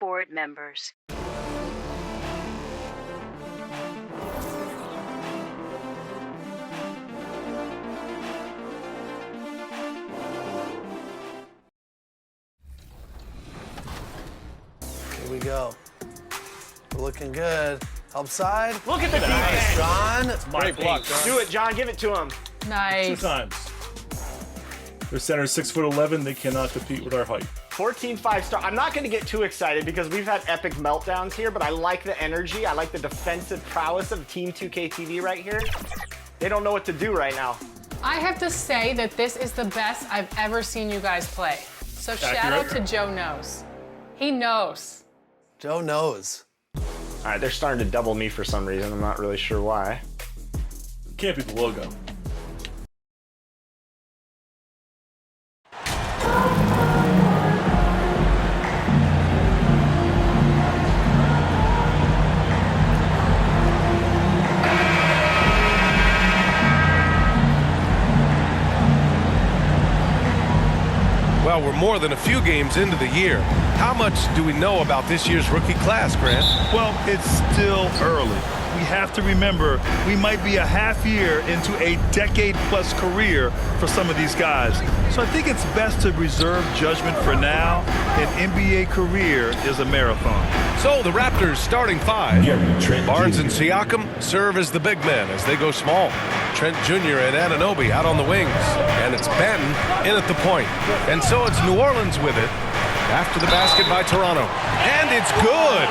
board members. Here we go. We're looking good. Help side. Look at the Nice, defense. John. Great block, John. Do it, John. Give it to him. Nice. 2 times. Their center is 6'11". They cannot compete with our height. 14 5-star. I'm not going to get too excited because we've had epic meltdowns here, but I like the energy. I like the defensive prowess of Team 2K TV right here. They don't know what to do right now. I have to say that this is the best I've ever seen you guys play. So shout out to Joe Knows. He knows. Joe knows. All right, they're starting to double me for some reason. I'm not really sure why. Can't be the logo. Well, we're more than a few games into the year. How much do we know about this year's rookie class, Grant? Well, it's still early. We have to remember we might be a half year into a decade-plus career for some of these guys. So I think it's best to reserve judgment for now. An NBA career is a marathon. So the Raptors starting 5. Barnes and Siakam serve as the big men as they go small. Trent Jr. and Anunoby out on the wings. And it's Ben in at the point. And so it's New Orleans with it after the basket by Toronto. And it's good.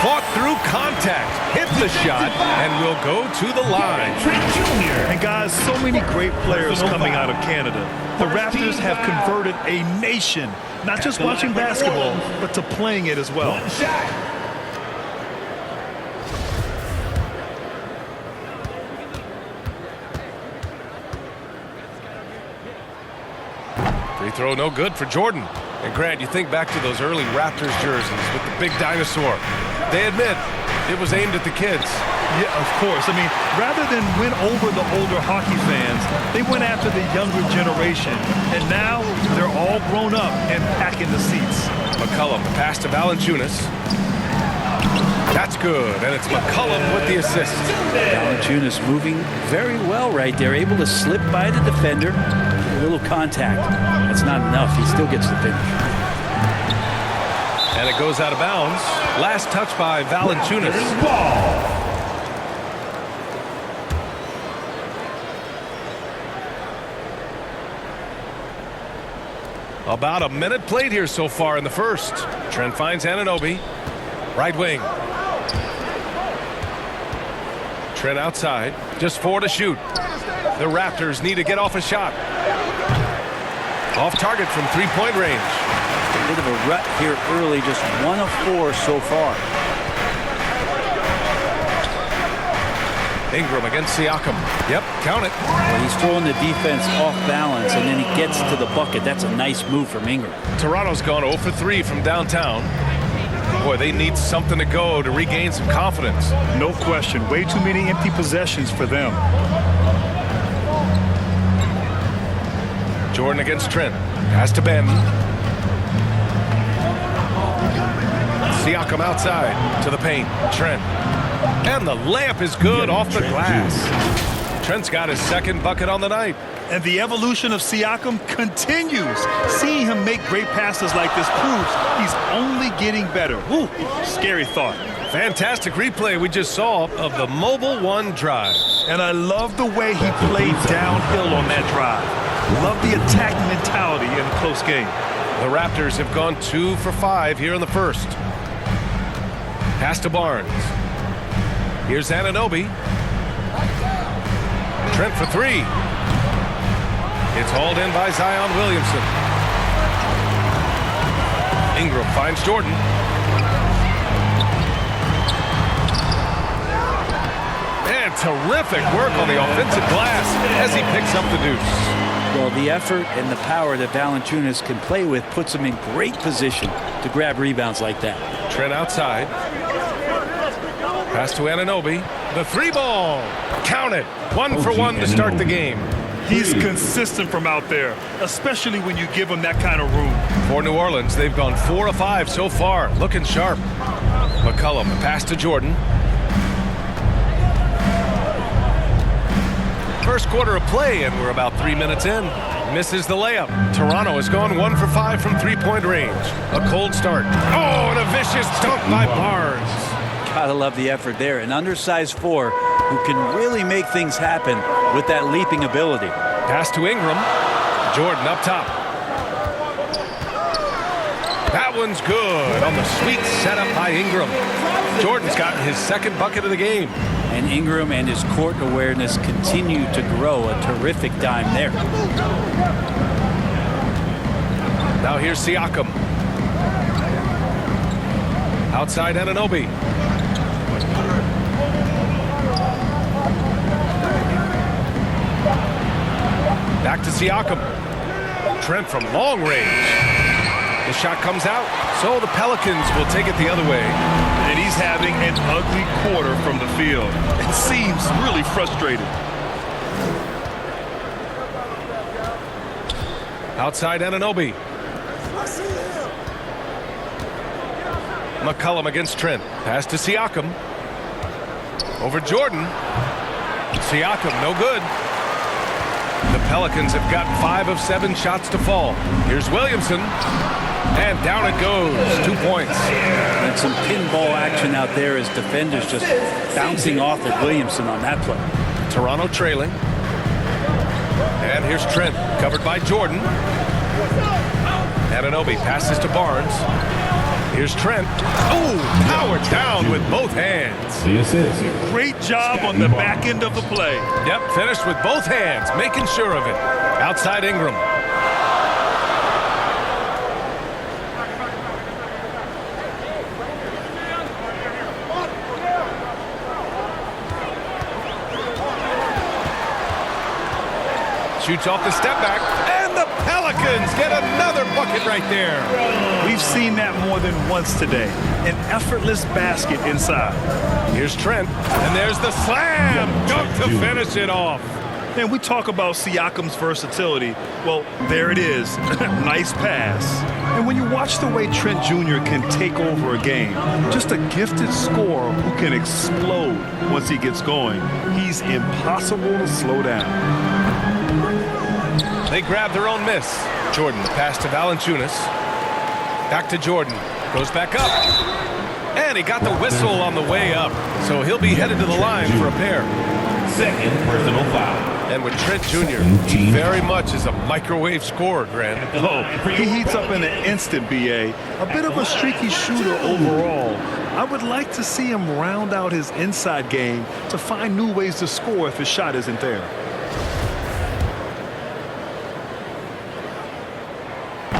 Fought through contact, hit the shot, and will go to the line. And guys, so many great players coming out of Canada. The Raptors have converted a nation, not just watching basketball, but to playing it as well. Free throw no good for Jordan. And Grant, you think back to those early Raptors jerseys with the big dinosaur. They admit it was aimed at the kids. Yeah, of course. I mean, rather than win over the older hockey fans, they went after the younger generation. And now they're all grown up and packing the seats. McCollum, the pass to Valanciunas. That's good, and it's McCollum with the assist. Valanciunas moving very well right there, able to slip by the defender. A little contact. That's not enough. He still gets the finish. And it goes out of bounds. Last touch by Valanciunas. About a minute played here so far in the first. Trent finds Anunoby. Right wing. Trent outside. Just 4 to shoot. The Raptors need to get off a shot. Off target from 3-point range. A bit of a rut here early, just 1 of 4 so far. Ingram against Siakam. Yep, count it. Well, he's throwing the defense off balance, and then he gets to the bucket. That's a nice move from Ingram. Toronto's gone 0 for 3 from downtown. Boy, they need something to go to regain some confidence. No question. Way too many empty possessions for them. Jordan against Trent. Pass to Ben. Siakam outside to the paint. Trent. And the layup is good off the glass. Trent's got his second bucket on the night. And the evolution of Siakam continues. Seeing him make great passes like this proves he's only getting better. Woo, scary thought. Fantastic replay we just saw of the Mobile One drive. And I love the way he played downhill on that drive. Love the attack mentality in a close game. The Raptors have gone 2 for 5 here in the first. Pass to Barnes. Here's Anunoby. Trent for 3. It's hauled in by Zion Williamson. Ingram finds Jordan. And terrific work on the offensive glass as he picks up the deuce. Well, the effort and the power that Valanciunas can play with puts him in great position to grab rebounds like that. Trent outside. Pass to Anunoby. The 3 ball. Count it. 1 for 1 to start the game. He's consistent from out there, especially when you give him that kind of room. For New Orleans, they've gone 4 of 5 so far, looking sharp. McCollum, pass to Jordan. First quarter of play, and we're about 3 minutes in. Misses the layup. Toronto has gone 1 for 5 from three-point range. A cold start. Oh, and a vicious dunk by Barnes. Gotta love the effort there. An undersized 4 who can really make things happen with that leaping ability. Pass to Ingram. Jordan up top. That one's good on the sweet setup by Ingram. Jordan's gotten his second bucket of the game. And Ingram and his court awareness continue to grow. A terrific dime there. Now here's Siakam. Outside Anunoby. Back to Siakam. Trent from long range. The shot comes out, so the Pelicans will take it the other way. And he's having an ugly quarter from the field. It seems really frustrated. Outside Anunoby. McCollum against Trent. Pass to Siakam. Over Jordan. Siakam, no good. The Pelicans have gotten 5 of 7 shots to fall. Here's Williamson. And down it goes. 2 points. And some pinball action out there as defenders just bouncing off of Williamson on that play. Toronto trailing. And here's Trent, covered by Jordan. Anunoby passes to Barnes. Here's Trent. Oh, powered down with both hands. Great job on the back end of the play. Yep, finished with both hands, making sure of it. Outside Ingram. Shoots off the step back, and the Pelicans get another bucket right there. We've seen that more than once today. An effortless basket inside. Here's Trent, and there's the slam dunk to finish it off. And we talk about Siakam's versatility. Well, there it is. Nice pass. And when you watch the way Trent Jr. can take over a game, just a gifted scorer who can explode once he gets going. He's impossible to slow down. They grab their own miss. Jordan, the pass to Valanciunas. Back to Jordan. Goes back up. And he got the whistle on the way up. So he'll be headed to the line for a pair. Second personal foul. And with Trent Jr., he very much is a microwave scorer, Grant. Oh, he heats up in an instant, B.A. A bit of a streaky shooter overall. I would like to see him round out his inside game to find new ways to score if his shot isn't there.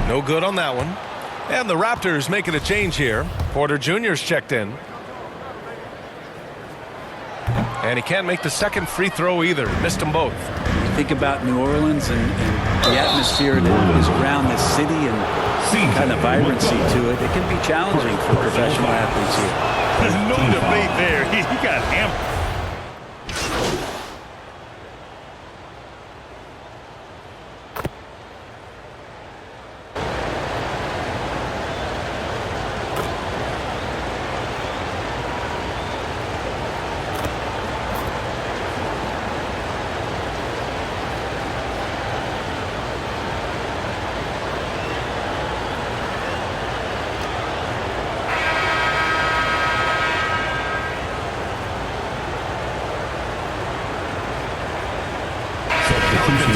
No good on that one. And the Raptors making a change here. Porter Jr.'s checked in. And he can't make the second free throw either. Missed them both. You think about New Orleans and the atmosphere that is around this city and kind of vibrancy to it. It can be challenging for professional athletes here. No debate there. He got hammered.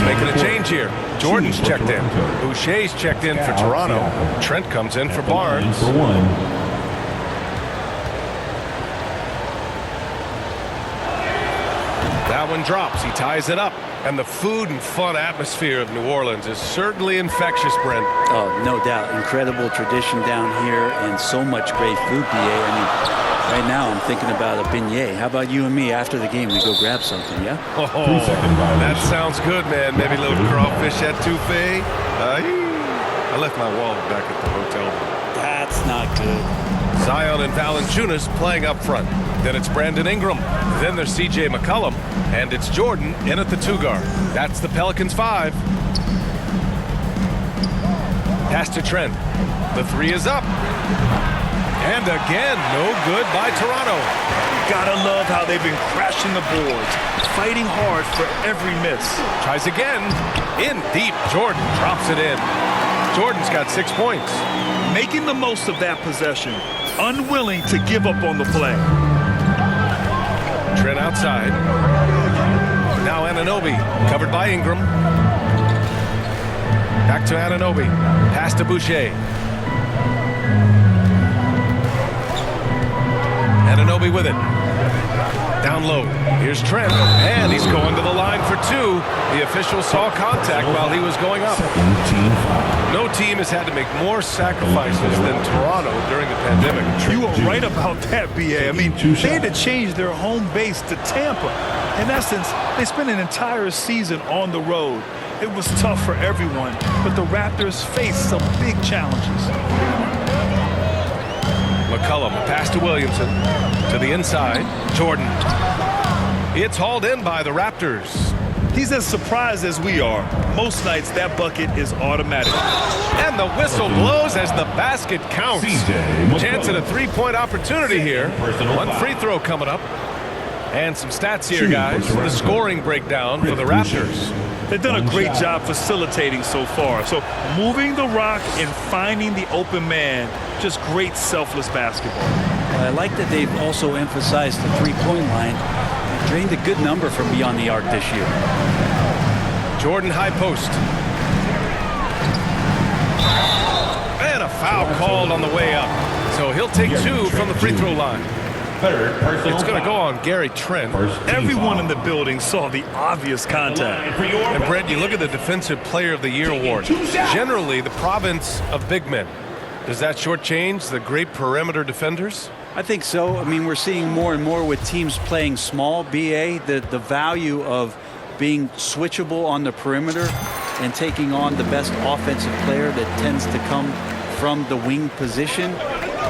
Making a change here. Jordan's checked in. Boucher's checked in for Toronto. Trent comes in for Barnes. That one drops. He ties it up. And the food and fun atmosphere of New Orleans is certainly infectious, Brent. Oh, no doubt. Incredible tradition down here and so much great food, BA. I mean, right now I'm thinking about a beignet. How about you and me after the game? We go grab something, yeah? Oh, that sounds good, man. Maybe a little crawfish etouffee. I left my wallet back at the hotel. That's not good. Zion and Valanciunas playing up front. Then it's Brandon Ingram. Then there's C.J. McCollum. And it's Jordan in at the 2 guard. That's the Pelicans 5. Pass to Trent. The 3 is up. And again, no good by Toronto. Gotta love how they've been crashing the boards, fighting hard for every miss. Tries again. In deep. Jordan drops it in. Jordan's got 6 points. Making the most of that possession, unwilling to give up on the play. Trent outside. Now Anunoby, covered by Ingram. Back to Anunoby. Pass to Boucher. Anunoby with it. Down low. Here's Trent. And he's going to the line for 2. The official saw contact while he was going up. No team has had to make more sacrifices than Toronto during the pandemic. You were right about that, B.A. I mean, they had to change their home base to Tampa. In essence, they spent an entire season on the road. It was tough for everyone, but the Raptors faced some big challenges. McCollum, pass to Williamson. To the inside, Jordan. It's hauled in by the Raptors. He's as surprised as we are. Most nights, that bucket is automatic. And the whistle blows as the basket counts. Chance at a 3-point opportunity here. 1 free throw coming up. And some stats here, guys. The scoring breakdown for the Raptors. They've done a great job facilitating so far. So moving the rock and finding the open man, just great selfless basketball. I like that they've also emphasized the 3-point line. They drained a good number from beyond the arc this year. Jordan high post. And a foul called on the way up. So he'll take 2 from the free throw line. It's going to go on Gary Trent. Everyone in the building saw the obvious contact. And Brent, you look at the Defensive Player of the Year award. Generally, the province of big men. Does that shortchange the great perimeter defenders? I think so. I mean, we're seeing more and more with teams playing small, BA, the value of being switchable on the perimeter and taking on the best offensive player that tends to come from the wing position.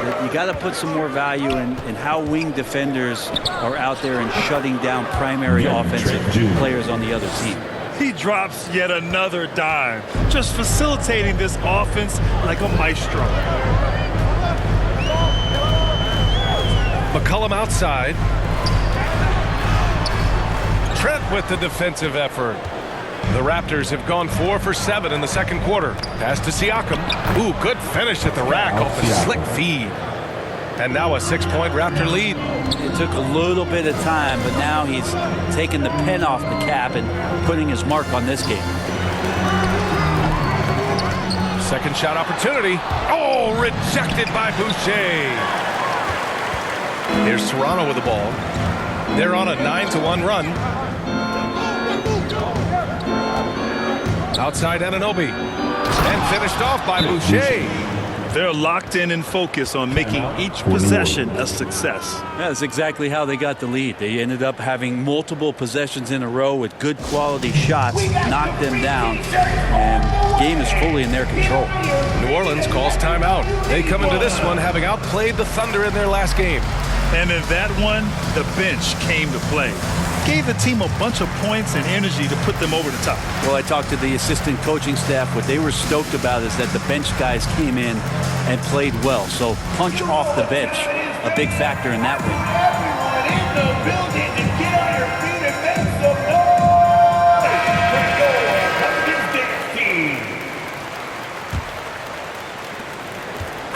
You got to put some more value in how wing defenders are out there and shutting down primary offensive players on the other team. He drops yet another dime, just facilitating this offense like a maestro. McCollum outside. Trent with the defensive effort. The Raptors have gone 4 for 7 in the second quarter. Pass to Siakam. Ooh, good finish at the rack off the slick feed. And now a 6-point Raptor lead. It took a little bit of time, but now he's taking the pen off the cap and putting his mark on this game. Second shot opportunity. Oh, rejected by Boucher. Here's Toronto with the ball. They're on a 9-1 run. Outside Anunoby. And finished off by Boucher. They're locked in and focused on making each possession a success. That's exactly how they got the lead. They ended up having multiple possessions in a row with good quality shots, knocked them down, and the game is fully in their control. New Orleans calls timeout. They come into this one having outplayed the Thunder in their last game. And in that one, the bench came to play. Gave the team a bunch of points and energy to put them over the top. Well, I talked to the assistant coaching staff. What they were stoked about is that the bench guys came in and played well. So punch off the bench, a big factor in that win.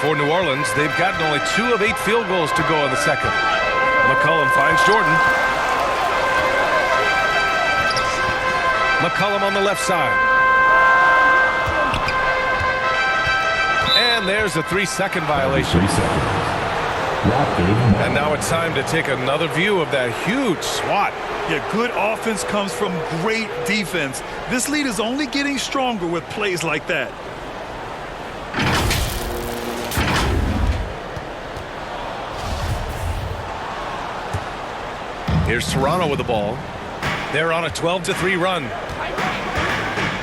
For New Orleans, they've gotten only 2 of 8 field goals to go in the second. McCollum finds Jordan. McCollum on the left side. And there's a 3-second violation. And now it's time to take another view of that huge swat. Yeah, good offense comes from great defense. This lead is only getting stronger with plays like that. Here's Toronto with the ball. They're on a 12-3 run.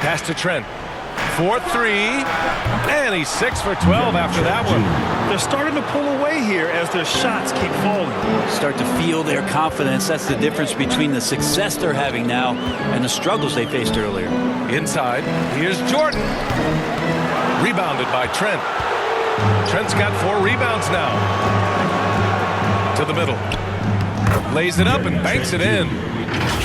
Pass to Trent. for 3, and he's 6 for 12 after that one. They're starting to pull away here as their shots keep falling. Start to feel their confidence. That's the difference between the success they're having now and the struggles they faced earlier. Inside, here's Jordan. Rebounded by Trent. Trent's got 4 rebounds now. To the middle. Lays it up and banks it in.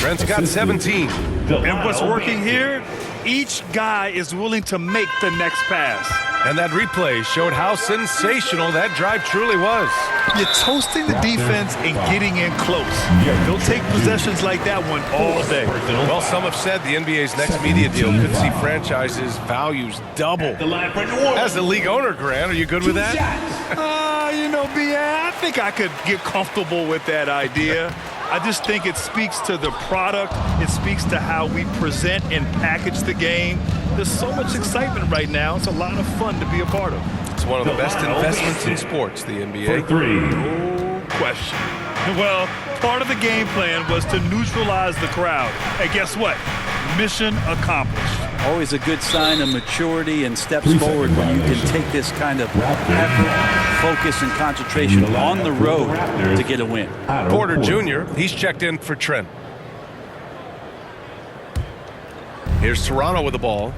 Trent's got 17. And what's working here? Each guy is willing to make the next pass. And that replay showed how sensational that drive truly was. You're toasting the defense and getting in close. They'll take possessions like that one all day. Well, some have said the NBA's next media deal could see franchises' values double. As a league owner, Grant, are you good with that? You know, I think I could get comfortable with that idea. I just think it speaks to the product. It speaks to how we present and package the game. There's so much excitement right now. It's a lot of fun to be a part of. It's one of the best investments in sports, the NBA. For 3. No question. Well, part of the game plan was to neutralize the crowd. And guess what? Mission accomplished. Always a good sign of maturity and steps forward when you can take this kind of effort, focus, and concentration on the road to get a win. Porter Jr., he's checked in for Trent. Here's Toronto with the ball.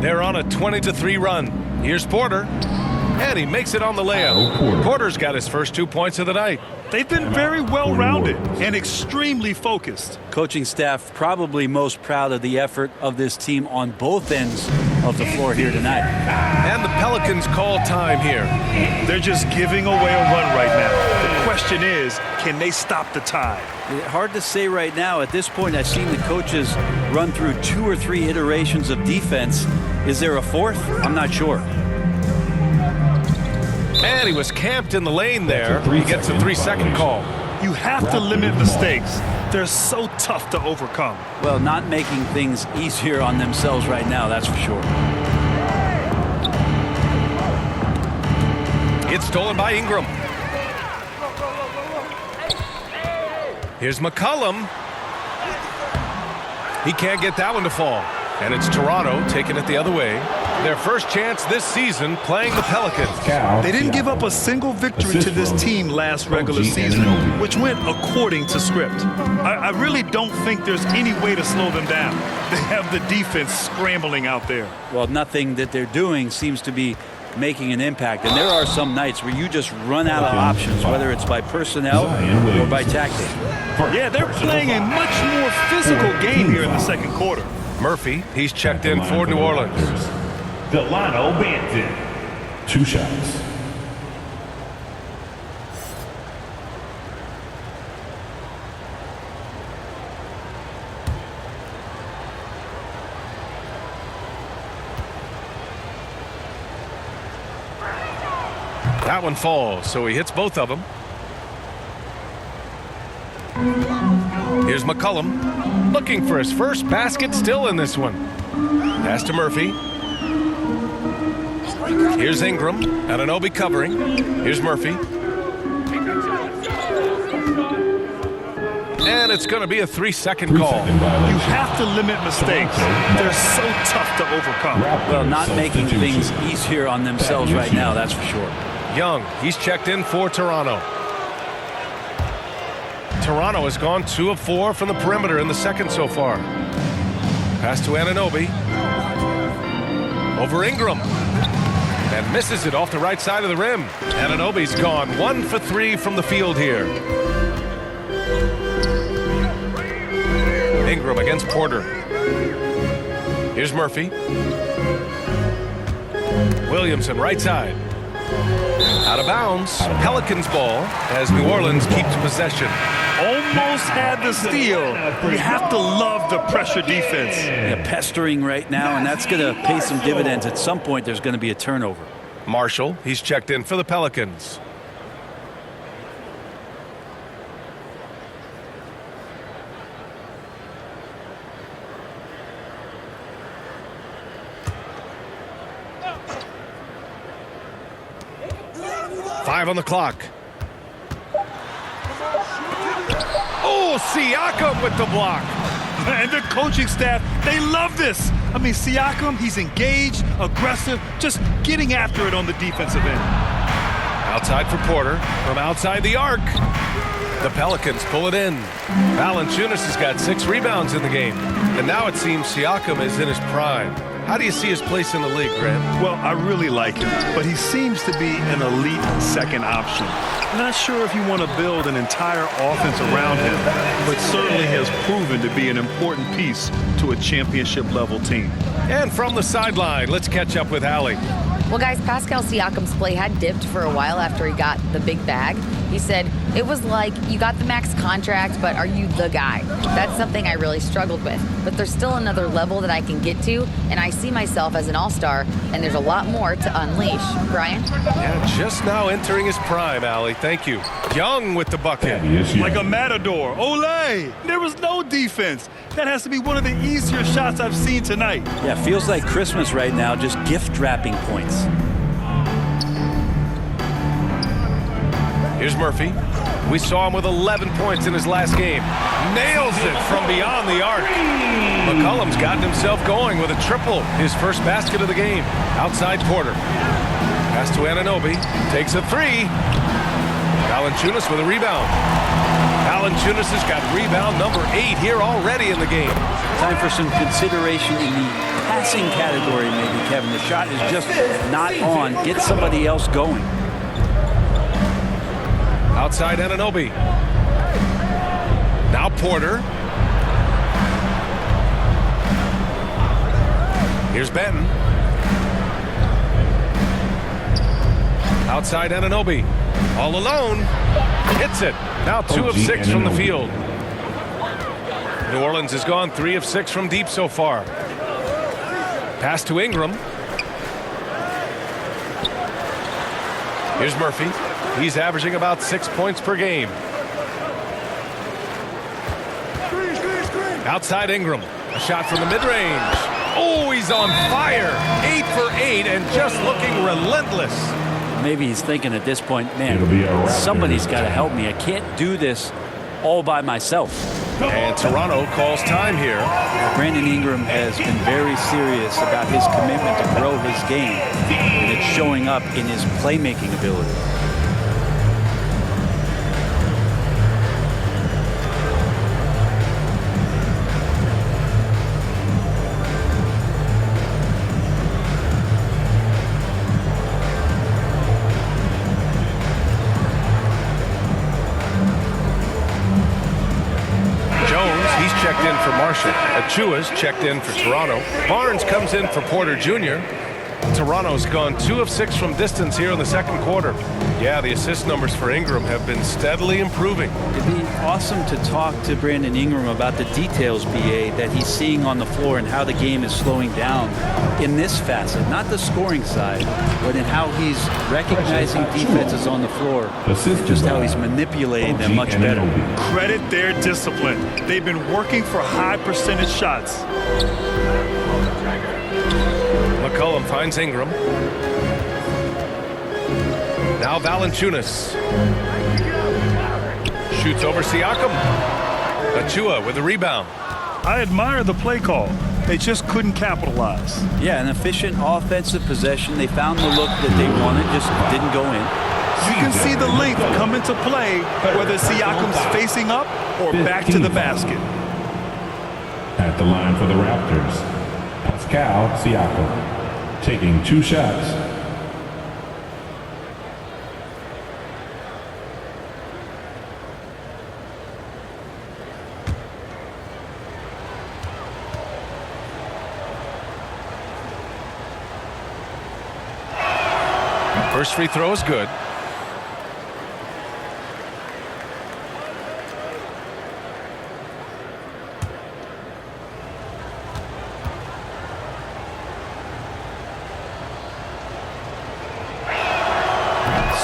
They're on a 20-3 run. Here's Porter. And he makes it on the layup. Porter's got his first 2 points of the night. They've been very well-rounded and extremely focused. Coaching staff probably most proud of the effort of this team on both ends of the floor here tonight. And the Pelicans call time here. They're just giving away a run right now. The question is, can they stop the tide? Hard to say right now. At this point, I've seen the coaches run through 2 or 3 iterations of defense. Is there a fourth? I'm not sure. And he was camped in the lane there. He gets a 3-second call. You have to limit mistakes. They're so tough to overcome. Well, not making things easier on themselves right now, that's for sure. It's stolen by Ingram. Here's McCollum. He can't get that one to fall. And it's Toronto taking it the other way. Their first chance this season playing the Pelicans. They didn't give up a single victory to this team last regular season, which went according to script. I really don't think there's any way to slow them down. They have the defense scrambling out there. Well, nothing that they're doing seems to be making an impact. And there are some nights where you just run out of options, whether it's by personnel or by tactic. Yeah, they're playing a much more physical game here in the second quarter. Murphy, he's checked in for New Orleans. Delano Banton. 2 shots. That one falls, so he hits both of them. Here's McCollum, looking for his first basket still in this one. Pass to Murphy. Here's Ingram, Anunoby covering. Here's Murphy. And it's going to be a 3-second call. You have to limit mistakes. They're so tough to overcome. Well, not making things easier on themselves right now, that's for sure. Young, he's checked in for Toronto. Toronto has gone 2 of 4 from the perimeter in the second so far. Pass to Anunoby. Over Ingram. And misses it off the right side of the rim. Anunoby's gone 1 for 3 from the field here. Ingram against Porter. Here's Murphy. Williamson right side. Out of bounds. Pelicans ball as New Orleans keeps possession. Almost had the steal. You have to love the pressure defense. Yeah, pestering right now, and that's going to pay some dividends. At some point, there's going to be a turnover. Marshall, he's checked in for the Pelicans. Five on the clock. Oh, Siakam with the block. And the coaching staff They love this. I mean, Siakam, he's engaged, aggressive, just getting after it on the defensive end. Outside for Porter from outside the arc. The Pelicans pull it in. Valanciunas has got 6 rebounds in the game. And now it seems Siakam is in his prime. How do you see his place in the league, Grant? Well, I really like him, but he seems to be an elite second option. Not sure if you want to build an entire offense around him, but certainly has proven to be an important piece to a championship-level team. And from the sideline, let's catch up with Allie. Well, guys, Pascal Siakam's play had dipped for a while after he got the big bag. He said, it was like, you got the max contract, but are you the guy? That's something I really struggled with. But there's still another level that I can get to, and I see myself as an all-star, and there's a lot more to unleash. Brian? Yeah, just now entering his prime, Allie. Thank you. Young with the bucket. Like a matador. Olay! There was no defense. That has to be one of the easier shots I've seen tonight. Yeah, feels like Christmas right now, just gift wrapping points. Here's Murphy. We saw him with 11 points in his last game. Nails it from beyond the arc. McCollum's gotten himself going with a triple, his first basket of the game. Outside Porter. Pass to Anunoby. Takes a 3. Valanciunas with a rebound. Valanciunas has got rebound number 8 here already in the game. Time for some consideration in the passing category, maybe, Kevin. The shot is just not on. Get somebody else going. Outside Anunoby. Now Porter. Here's Benton. Outside Anunoby. All alone. Hits it. Now 2 of 6 from the field. New Orleans has gone 3 of 6 from deep so far. Pass to Ingram. Here's Murphy. He's averaging about 6 points per game. Outside Ingram. A shot from the mid-range. Oh, he's on fire. 8 for 8 and just looking relentless. Maybe he's thinking at this point, man, somebody's got to help me. I can't do this all by myself. And Toronto calls time here. Brandon Ingram has been very serious about his commitment to grow his game, and it's showing up in his playmaking ability. Checked in for Marshall. Achua's checked in for Toronto. Barnes comes in for Porter Jr. Toronto's gone 2 of 6 from distance here in the second quarter. Yeah, the assist numbers for Ingram have been steadily improving. It'd be awesome to talk to Brandon Ingram about the details, BA, that he's seeing on the floor and how the game is slowing down in this facet. Not the scoring side, but in how he's recognizing defenses on the floor. Just how he's manipulating them much better. Credit their discipline. They've been working for high percentage shots. McCollum finds Ingram. Now Valanciunas. Shoots over Siakam. Achua with the rebound. I admire the play call. They just couldn't capitalize. Yeah, an efficient offensive possession. They found the look that they wanted, just didn't go in. You can see the length come into play, whether Siakam's facing up or back to the basket. At the line for the Raptors, Pascal Siakam, taking 2 shots. First free throw is good.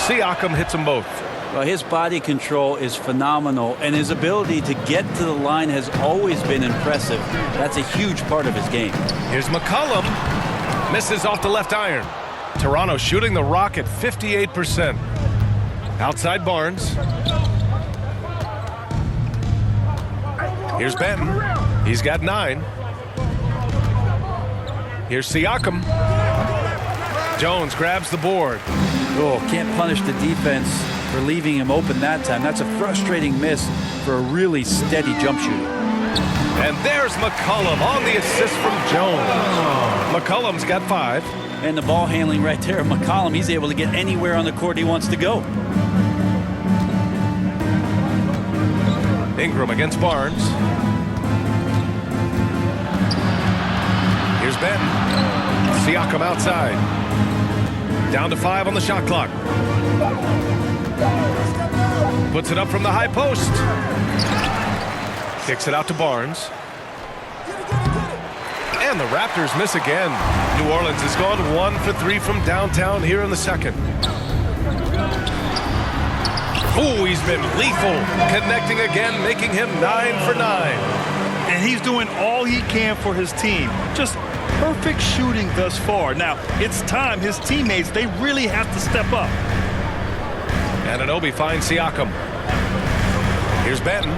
Siakam hits them both. Well, his body control is phenomenal, and his ability to get to the line has always been impressive. That's a huge part of his game. Here's McCollum. Misses off the left iron. Toronto shooting the rock at 58%. Outside Barnes. Here's Benton. He's got 9. Here's Siakam. Jones grabs the board. Oh, can't punish the defense for leaving him open that time. That's a frustrating miss for a really steady jump shooter. And there's McCollum on the assist from Jones. McCollum's got 5. And the ball handling right there, McCollum, he's able to get anywhere on the court he wants to go. Ingram against Barnes. Here's Benton. Siakam outside. Down to 5 on the shot clock. Puts it up from the high post. Kicks it out to Barnes. And the Raptors miss again. New Orleans has gone 1 for 3 from downtown here in the second. Oh, he's been lethal. Connecting again, making him 9 for 9. And he's doing all he can for his team. Just perfect shooting thus far. Now, it's time. His teammates, they really have to step up. Anunoby finds Siakam. Here's Benton.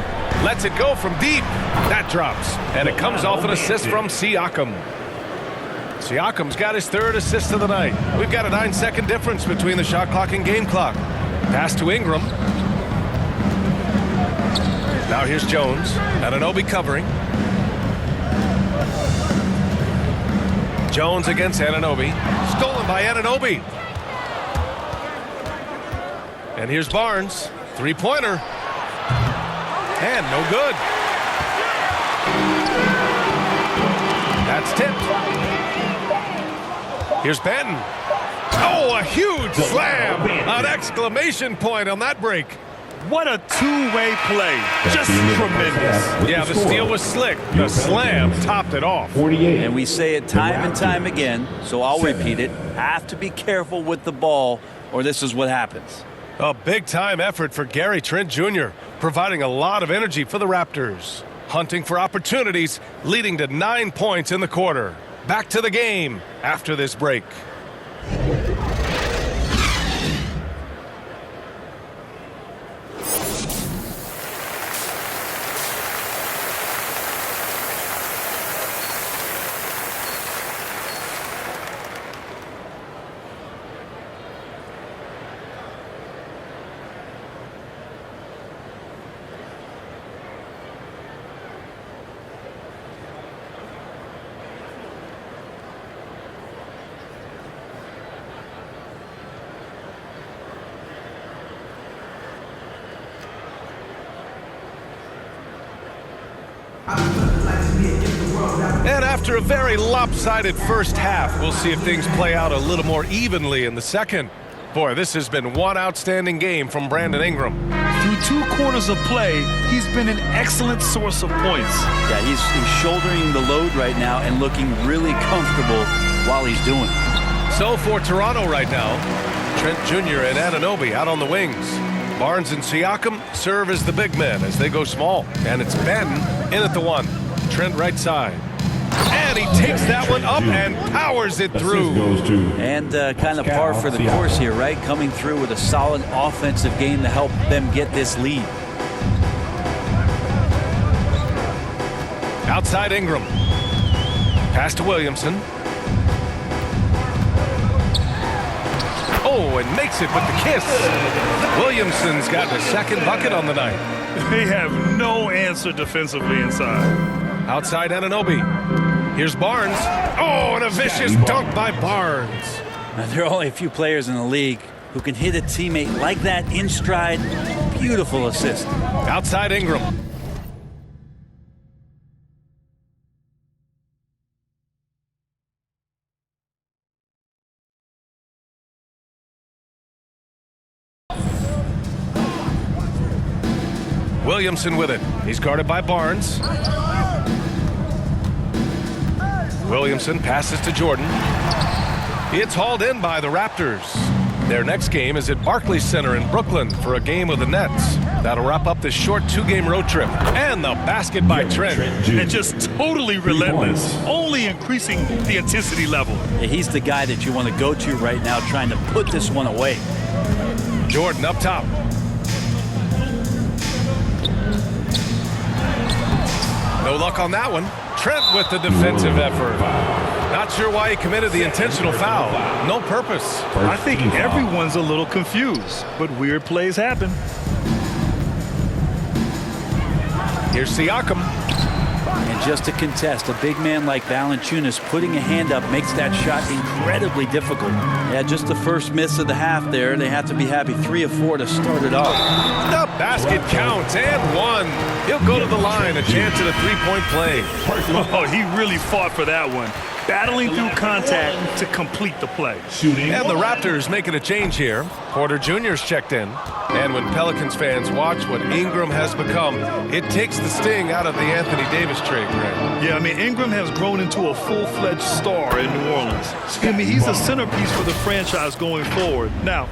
Lets it go from deep. That drops. And it comes off an assist from Siakam. Siakam's got his 3rd assist of the night. We've got a 9-second difference between the shot clock and game clock. Pass to Ingram. Now here's Jones. Anunoby covering. Jones against Anunoby. Stolen by Anunoby. And here's Barnes. 3-pointer. And no good. That's tipped. Here's Benton. Oh, a huge slam. An exclamation point on that break. What a two-way play. Just tremendous. Yeah, the steal was slick. The slam topped it off. 48. And we say it time and time again, so I'll repeat it. Have to be careful with the ball, or this is what happens. A big-time effort for Gary Trent Jr., providing a lot of energy for the Raptors. Hunting for opportunities, leading to 9 points in the quarter. Back to the game after this break. And after a very lopsided first half, we'll see if things play out a little more evenly in the second. Boy, this has been one outstanding game from Brandon Ingram. Through 2 quarters of play, he's been an excellent source of points. Yeah, he's shouldering the load right now and looking really comfortable while he's doing it. So for Toronto right now, Trent Jr. and Anunoby out on the wings. Barnes and Siakam serve as the big men as they go small. And it's Benton in at the 1. Trent right side. And he takes that one up and powers it through. And kind of par for the course here, right? Coming through with a solid offensive game to help them get this lead. Outside Ingram. Pass to Williamson. Oh, and makes it with the kiss. Williamson's got the 2nd bucket on the night. They have no answer defensively inside. Outside Anunoby. Here's Barnes. Oh, and a vicious dunk by Barnes. Now, there are only a few players in the league who can hit a teammate like that in stride. Beautiful assist. Outside Ingram. Williamson with it. He's guarded by Barnes. Williamson passes to Jordan. It's hauled in by the Raptors. Their next game is at Barclays Center in Brooklyn for a game with the Nets. That'll wrap up this short 2-game road trip. And the basket by Trent. And just totally relentless, only increasing the intensity level. Yeah, he's the guy that you want to go to right now, trying to put this one away. Jordan up top. No luck on that one. Trent with the defensive effort. Not Not sure why he committed the intentional foul. No purpose. I think everyone's a little confused, but weird plays happen. Here's Siakam. And just to contest, a big man like Valanciunas putting a hand up makes that shot incredibly difficult. Yeah, just the first miss of the half there. They have to be happy. 3 of 4 to start it off. The basket counts and one. He'll go to the line. A chance at a three-point play. Oh, he really fought for that one. Battling through contact to complete the play. And the Raptors making a change here. Porter Jr.'s checked in. And when Pelicans fans watch what Ingram has become, it takes the sting out of the Anthony Davis trade, Greg. Yeah, I mean, Ingram has grown into a full-fledged star in New Orleans. I mean, he's a centerpiece for the franchise going forward. Now,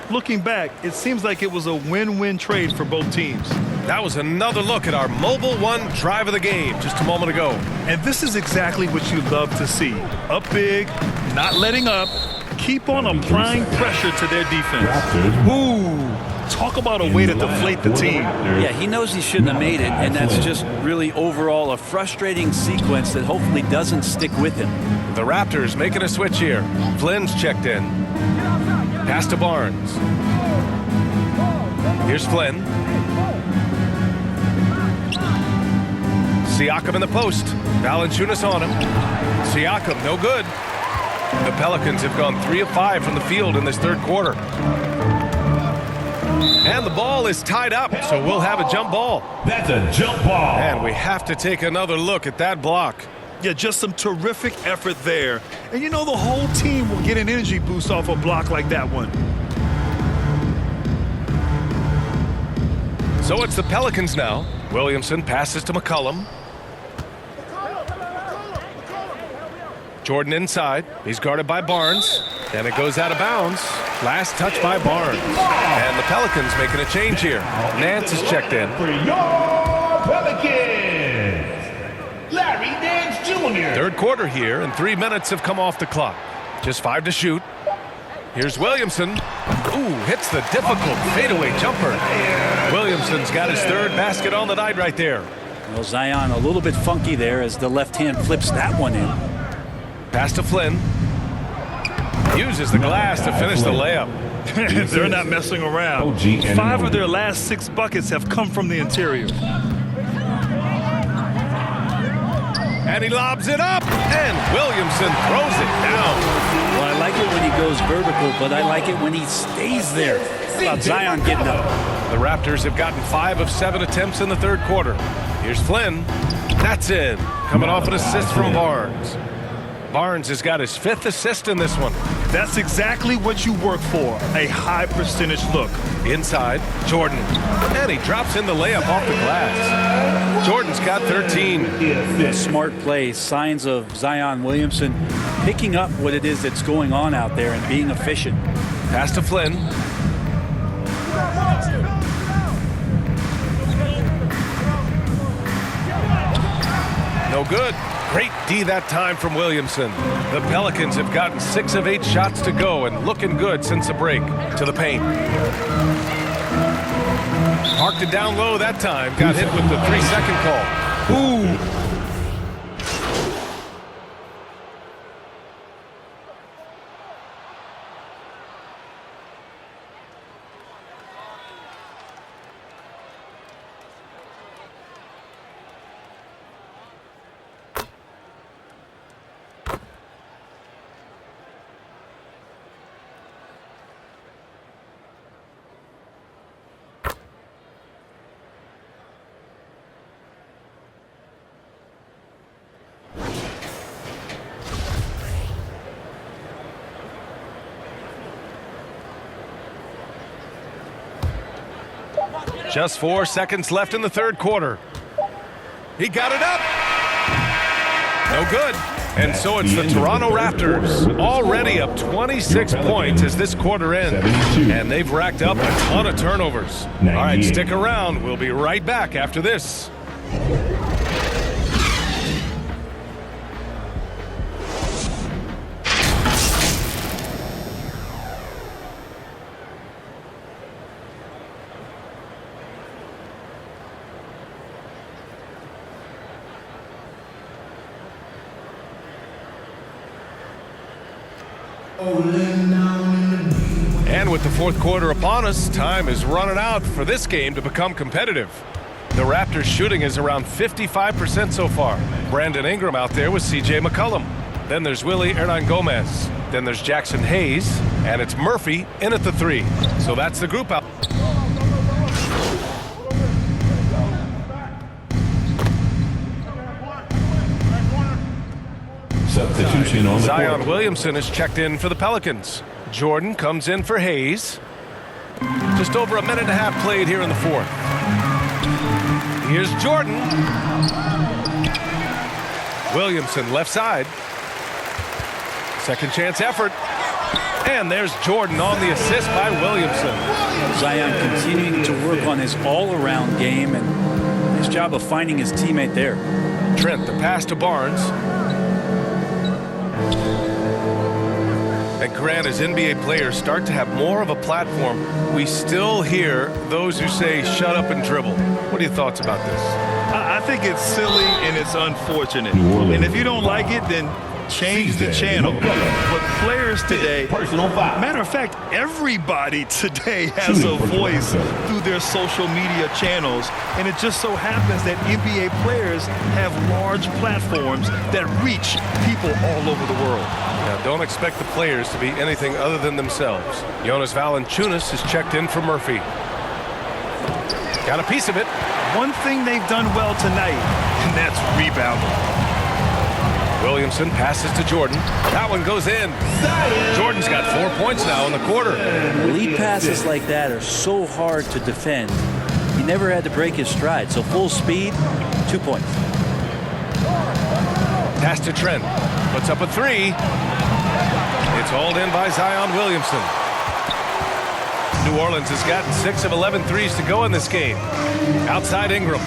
looking back, it seems like it was a win-win trade for both teams. That was another look at our Mobile One drive of the game just a moment ago. And this is exactly what you love to see. Up big, not letting up, keep on applying pressure to their defense. Ooh, talk about a way to deflate the team. Yeah, he knows he shouldn't have made it, and that's just really overall a frustrating sequence that hopefully doesn't stick with him. The Raptors making a switch here. Flynn's checked in. Pass to Barnes. Here's Flynn. Siakam in the post. Valanciunas on him. Siakam, no good. The Pelicans have gone 3 of 5 from the field in this third quarter. And the ball is tied up, so we'll have a jump ball. That's a jump ball. And we have to take another look at that block. Yeah, just some terrific effort there. And you know, the whole team will get an energy boost off a block like that one. So it's the Pelicans now. Williamson passes to McCollum. Jordan inside. He's guarded by Barnes. And it goes out of bounds. Last touch by Barnes. And the Pelicans making a change here. Nance is checked in. For your Pelicans, Larry Nance Jr. Third quarter here, and 3 minutes have come off the clock. Just 5 to shoot. Here's Williamson. Ooh, hits the difficult fadeaway jumper. Williamson's got his third basket on the night right there. Well, Zion a little bit funky there as the left hand flips that one in. Pass to Flynn. Uses the glass to finish the layup. They're not messing around. 5 of their last 6 buckets have come from the interior. And he lobs it up, and Williamson throws it down. Well, I like it when he goes vertical, but I like it when he stays there. How about Zion getting up? The Raptors have gotten 5 of 7 attempts in the third quarter. Here's Flynn. That's in. Coming off an assist from Barnes. Barnes has got his 5th assist in this one. That's exactly what you work for, a high percentage look. Inside, Jordan. And he drops in the layup off the glass. Jordan's got 13. Smart play, signs of Zion Williamson picking up what it is that's going on out there and being efficient. Pass to Flynn. No good. Great D that time from Williamson. The Pelicans have gotten 6 of 8 shots to go and looking good since the break. To the paint. Parked it down low that time. Got hit with the 3-second call. Ooh. Just 4 seconds left in the third quarter. He got it up. No good. And so it's the Toronto Raptors, already up 26 points as this quarter ends. And they've racked up a ton of turnovers. All right, stick around. We'll be right back after this. And with the fourth quarter upon us, time is running out for this game to become competitive. The Raptors shooting is around 55% so far. Brandon Ingram out there with CJ McCollum. Then there's Willie Hernangomez. Then there's Jackson Hayes. And it's Murphy in at the 3. So that's the group out. Substitution on the Zion court. Williamson is checked in for the Pelicans. Jordan comes in for Hayes. Just over a minute and a half played here in the fourth. Here's Jordan. Williamson left side. Second chance effort. And there's Jordan on the assist by Williamson. Zion continuing to work on his all-around game and his job of finding his teammate there. Trent, the pass to Barnes. And Grant, as NBA players start to have more of a platform, we still hear those who say, shut up and dribble. What are your thoughts about this? I think it's silly and it's unfortunate. And if you don't like it, then change the channel. But players today, matter of fact, everybody today has a voice through their social media channels. And it just so happens that NBA players have large platforms that reach people all over the world. Now, don't expect the players to be anything other than themselves. Jonas Valanciunas is checked in for Murphy. Got a piece of it. One thing they've done well tonight, and that's rebounding. Williamson passes to Jordan. That one goes in. Jordan's got 4 points now in the quarter. Lead passes like that are so hard to defend. He never had to break his stride. So full speed, 2 points. Pass to Trent. Puts up a 3. It's hauled in by Zion Williamson. New Orleans has gotten 6 of 11 threes to go in this game. Outside Ingram.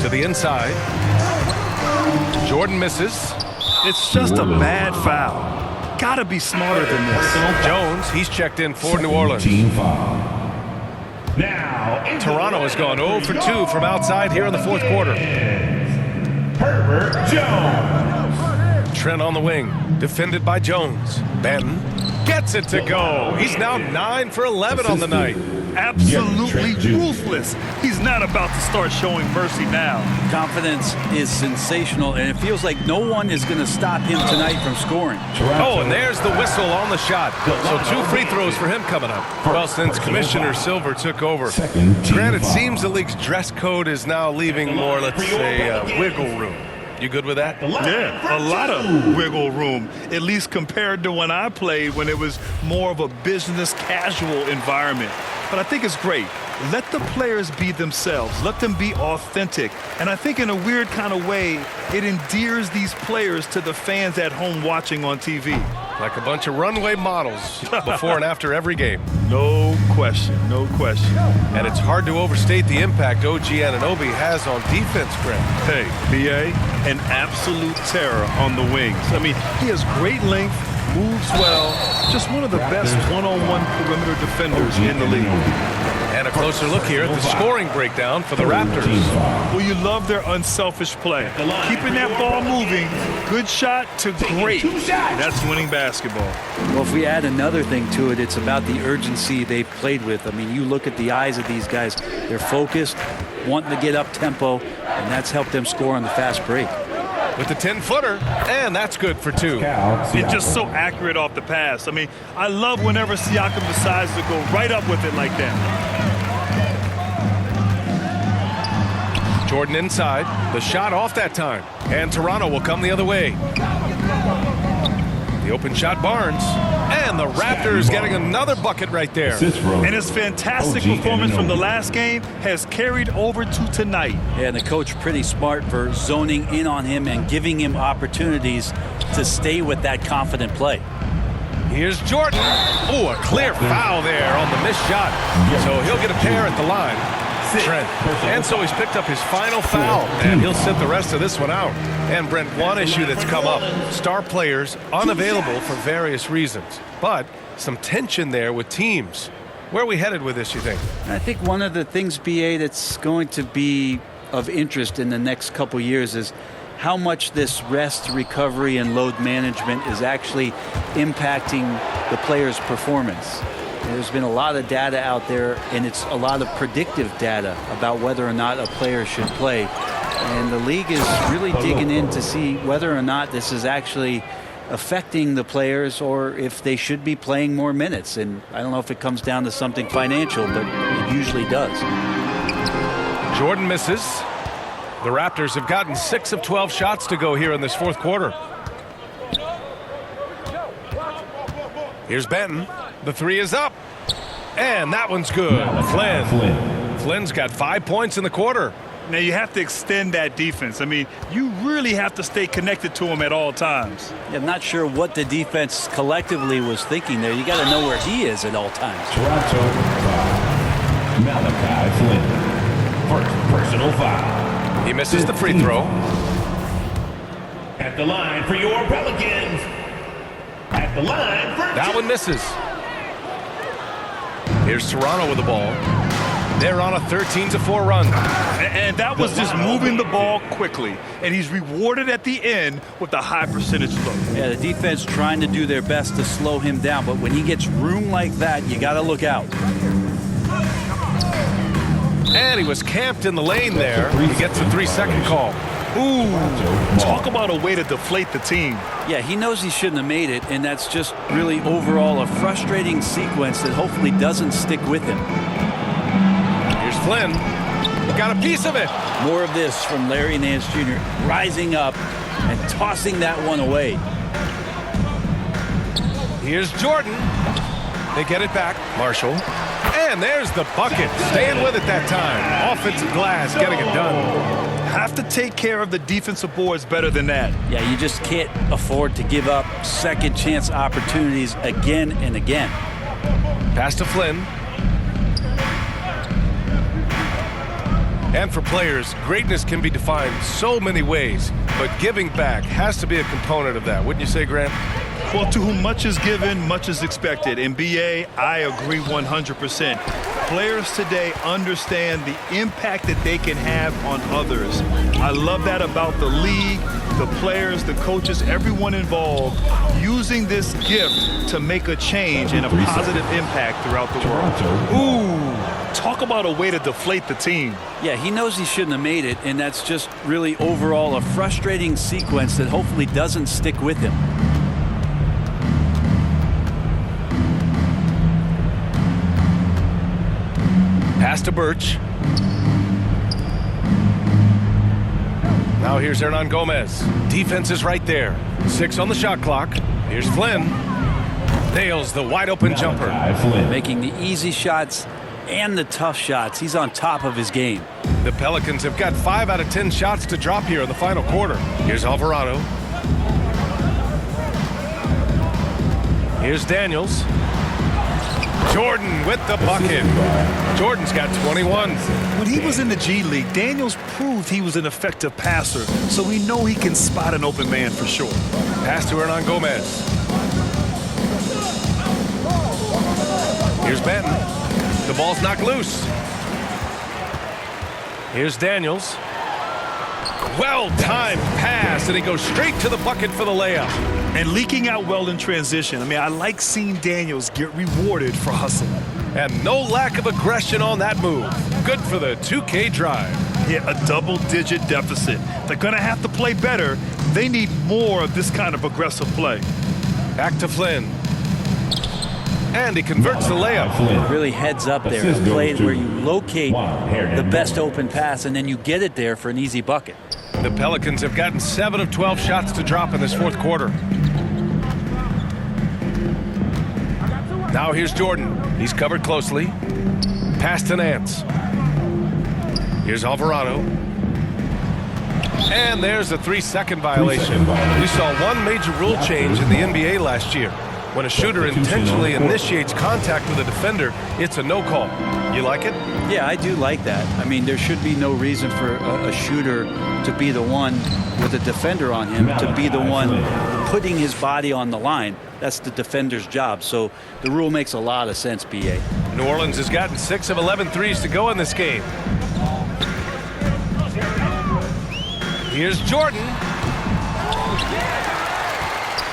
To the inside. Jordan misses. It's just a bad foul. Gotta be smarter than this. Jones, he's checked in for New Orleans. Team foul. Now, Toronto has gone 0 for 2 from outside here in the fourth quarter. Herbert Jones. Trent on the wing, defended by Jones. Benton gets it to go. He's now 9 for 11 on the night. Absolutely ruthless. He's not about to start showing mercy now. Confidence is sensational, and it feels like no one is going to stop him tonight from scoring. Oh, and there's the whistle on the shot. So 2 free throws for him coming up. Well, since Commissioner Silver took over, Grant, it seems the league's dress code is now leaving more, let's say, wiggle room. You good with that? Yeah, a lot of wiggle room, at least compared to when I played, when it was more of a business casual environment. But I think it's great. Let the players be themselves. Let them be authentic. And I think in a weird kind of way, it endears these players to the fans at home watching on TV. Like a bunch of runway models before and after every game. No question, no question. And it's hard to overstate the impact OG Anunoby has on defense, Grant. Hey, BA, an absolute terror on the wings. I mean, he has great length, moves well, just one of the best one-on-one perimeter defenders in the league. And a closer look here at the scoring breakdown for the Raptors. Well, you love their unselfish play. Keeping that ball moving, good shot to great. That's winning basketball. Well, if we add another thing to it, it's about the urgency they've played with. I mean, you look at the eyes of these guys. They're focused, wanting to get up tempo, and that's helped them score on the fast break. With the 10-footer, and that's good for 2. It's just so accurate off the pass. I mean, I love whenever Siakam decides to go right up with it like that. Jordan inside. The shot off that time. And Toronto will come the other way. The open shot, Barnes. And the Raptors getting another bucket right there. And his fantastic performance from the last game has carried over to tonight. Yeah, and the coach pretty smart for zoning in on him and giving him opportunities to stay with that confident play. Here's Jordan. Oh, a clear foul there on the missed shot. So he'll get a pair at the line. Trent. And so he's picked up his final foul, and he'll sit the rest of this one out. And Brent, one issue that's come up, star players unavailable for various reasons, but some tension there with teams. Where are we headed with this, you think? I think one of the things, BA, that's going to be of interest in the next couple years is how much this rest, recovery, and load management is actually impacting the player's performance. There's been a lot of data out there, and it's a lot of predictive data about whether or not a player should play. And the league is really digging in to see whether or not this is actually affecting the players or if they should be playing more minutes. And I don't know if it comes down to something financial, but it usually does. Jordan misses. The Raptors have gotten 6 of 12 shots to go here in this fourth quarter. Here's Benton. The three is up. And that one's good. Flynn's got 5 points in the quarter. Now you have to extend that defense. I mean, you really have to stay connected to him at all times. I'm not sure what the defense collectively was thinking there. You got to know where he is at all times. Toronto foul. Malachi Flynn. First personal foul. He misses the free throw. At the line for your Pelicans. At the line for That one misses. Here's Toronto with the ball. They're on a 13-4 run. And that was just moving the ball quickly. And he's rewarded at the end with a high percentage look. Yeah, the defense trying to do their best to slow him down, but when he gets room like that, you got to look out. And he was camped in the lane there. He gets a 3-second call. Ooh, talk about a way to deflate the team. Yeah, he knows he shouldn't have made it, and that's just really overall a frustrating sequence that hopefully doesn't stick with him. Here's Flynn. Got a piece of it. More of this from Larry Nance Jr. rising up and tossing that one away. Here's Jordan. They get it back. Marshall. And there's the bucket. Staying with it that time. Offensive glass getting it done. Have to take care of the defensive boards better than that. Yeah, you just can't afford to give up second chance opportunities again and again. Pass to Flynn. And for players, greatness can be defined so many ways, but giving back has to be a component of that. Wouldn't you say, Grant? Well, to whom much is given, much is expected. In BA, I agree 100%. Players today understand the impact that they can have on others. I love that about the league, the players, the coaches, everyone involved, using this gift to make a change and a positive impact throughout the world. Ooh, talk about a way to deflate the team. Yeah, he knows he shouldn't have made it, and that's just really overall a frustrating sequence that hopefully doesn't stick with him. Pass to Birch. Now here's Hernan Gomez. Defense is right there. 6 on the shot clock. Here's Flynn. Nails the wide open jumper. Making the easy shots and the tough shots. He's on top of his game. The Pelicans have got 5 out of 10 shots to drop here in the final quarter. Here's Alvarado. Here's Daniels. Jordan with the bucket. Jordan's got 21. When he was in the G League, Daniels proved he was an effective passer, so we know he can spot an open man for sure. Pass to Hernan Gomez. Here's Benton. The ball's knocked loose. Here's Daniels. Well-timed pass, and he goes straight to the bucket for the layup. And leaking out well in transition. I mean, I like seeing Daniels get rewarded for hustling. And no lack of aggression on that move. Good for the 2K drive. Yeah, a double-digit deficit. They're going to have to play better. They need more of this kind of aggressive play. Back to Flynn. And he converts the layup. Really heads up there. A play where you locate the best open pass, and then you get it there for an easy bucket. The Pelicans have gotten 7 of 12 shots to drop in this fourth quarter. Now here's Jordan. He's covered closely. Pass to Nance. Here's Alvarado. And there's a 3-second violation. We saw one major rule change in the NBA last year. When a shooter intentionally initiates contact with a defender, it's a no call. You like it? Yeah, I do like that. I mean, there should be no reason for a shooter to be the one with a defender on him, to be the one putting his body on the line. That's the defender's job. So the rule makes a lot of sense, BA. New Orleans has gotten 6 of 11 threes to go in this game. Here's Jordan.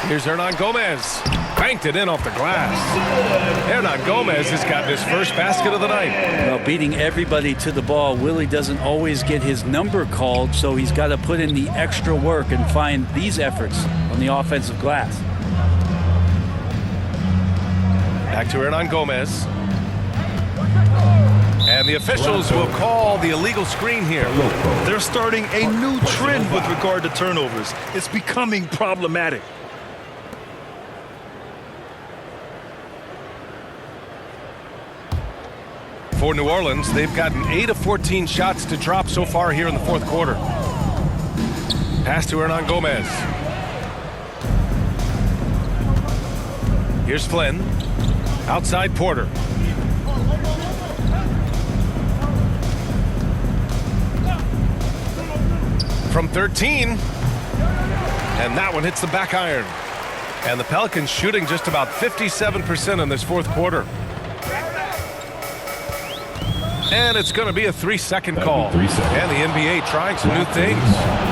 Here's Hernan Gomez. Banked it in off the glass. Hernan Gomez has got his first basket of the night. Well, beating everybody to the ball, Willie doesn't always get his number called, so he's got to put in the extra work and find these efforts on the offensive glass. Back to Hernan Gomez. And the officials will call the illegal screen here. They're starting a new trend with regard to turnovers. It's becoming problematic. For New Orleans, they've gotten 8 of 14 shots to drop so far here in the fourth quarter. Pass to Hernan Gomez. Here's Flynn. Outside Porter. From 13. And that one hits the back iron. And the Pelicans shooting just about 57% in this fourth quarter. And it's going to be a 3-second call. 3 seconds. And the NBA trying some new things.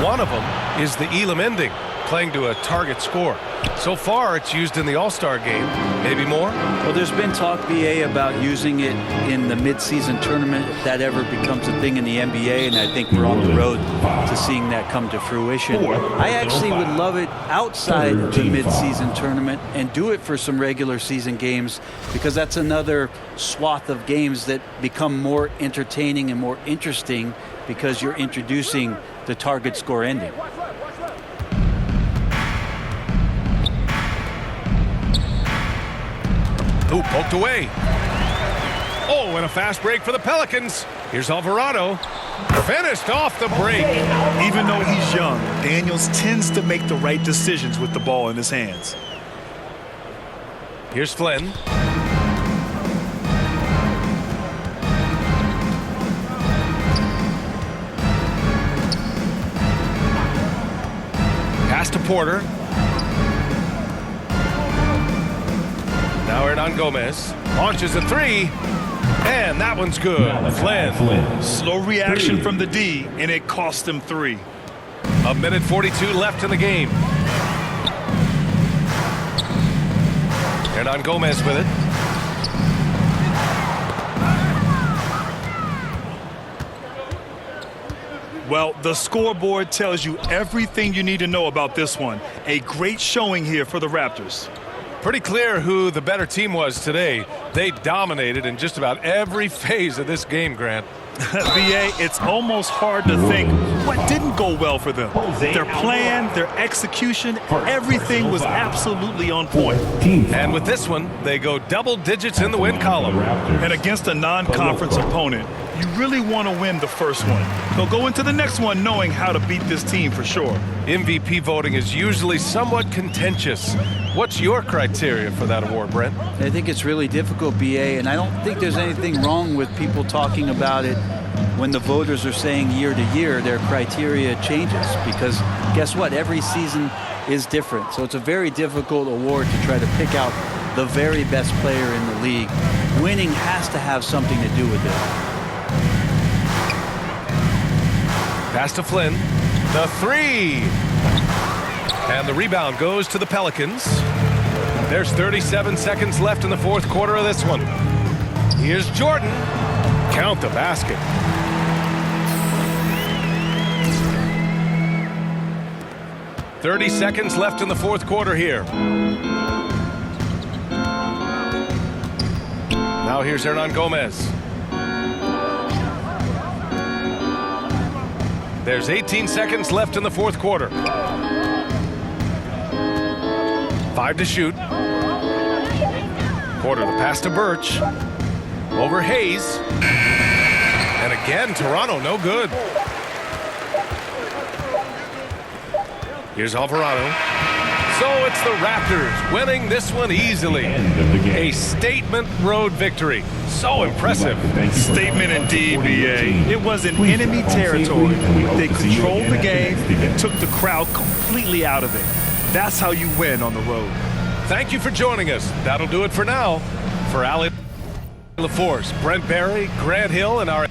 One of them is the Elam ending, playing to a target score. So far, it's used in the All-Star game. Maybe more? Well, there's been talk, BA, about using it in the midseason tournament if that ever becomes a thing in the NBA, and I think we're on the road to seeing that come to fruition. I actually would love it outside the midseason tournament and do it for some regular season games, because that's another swath of games that become more entertaining and more interesting because you're introducing the target score ending. Ooh, poked away. Oh, and a fast break for the Pelicans. Here's Alvarado. Finished off the break. Even though he's young, Daniels tends to make the right decisions with the ball in his hands. Here's Flynn. Pass to Porter. Now Hernan Gomez launches a three, and that one's good. Flynn. Slow reaction from the D, and it cost him 3. A minute 42 left in the game. Hernan Gomez with it. Well, the scoreboard tells you everything you need to know about this one. A great showing here for the Raptors. Pretty clear who the better team was today. They dominated in just about every phase of this game, Grant. BA, it's almost hard to think what didn't go well for them. Their plan, their execution, everything was absolutely on point. And with this one, they go double digits in the win column. And against a non-conference opponent, you really want to win the first one. They'll go into the next one knowing how to beat this team for sure. MVP voting is usually somewhat contentious. What's your criteria for that award, Brent? I think it's really difficult, BA, and I don't think there's anything wrong with people talking about it when the voters are saying year to year their criteria changes, because guess what? Every season is different. So it's a very difficult award to try to pick out the very best player in the league. Winning has to have something to do with it. Pass to Flynn. The three. And the rebound goes to the Pelicans. There's 37 seconds left in the fourth quarter of this one. Here's Jordan. Count the basket. "30 seconds left in the fourth quarter here. Now here's Hernan Gomez. There's 18 seconds left in the fourth quarter. 5 to shoot. Porter, the pass to Birch. Over Hayes. And again, Toronto, no good. Here's Alvarado. So it's the Raptors winning this one easily. A statement road victory. So impressive. Statement indeed, BA. It was in enemy territory. They controlled the game and took the crowd completely out of it. That's how you win on the road. Thank you for joining us. That'll do it for now. For Allie LaForce, Brent Barry, Grant Hill, and our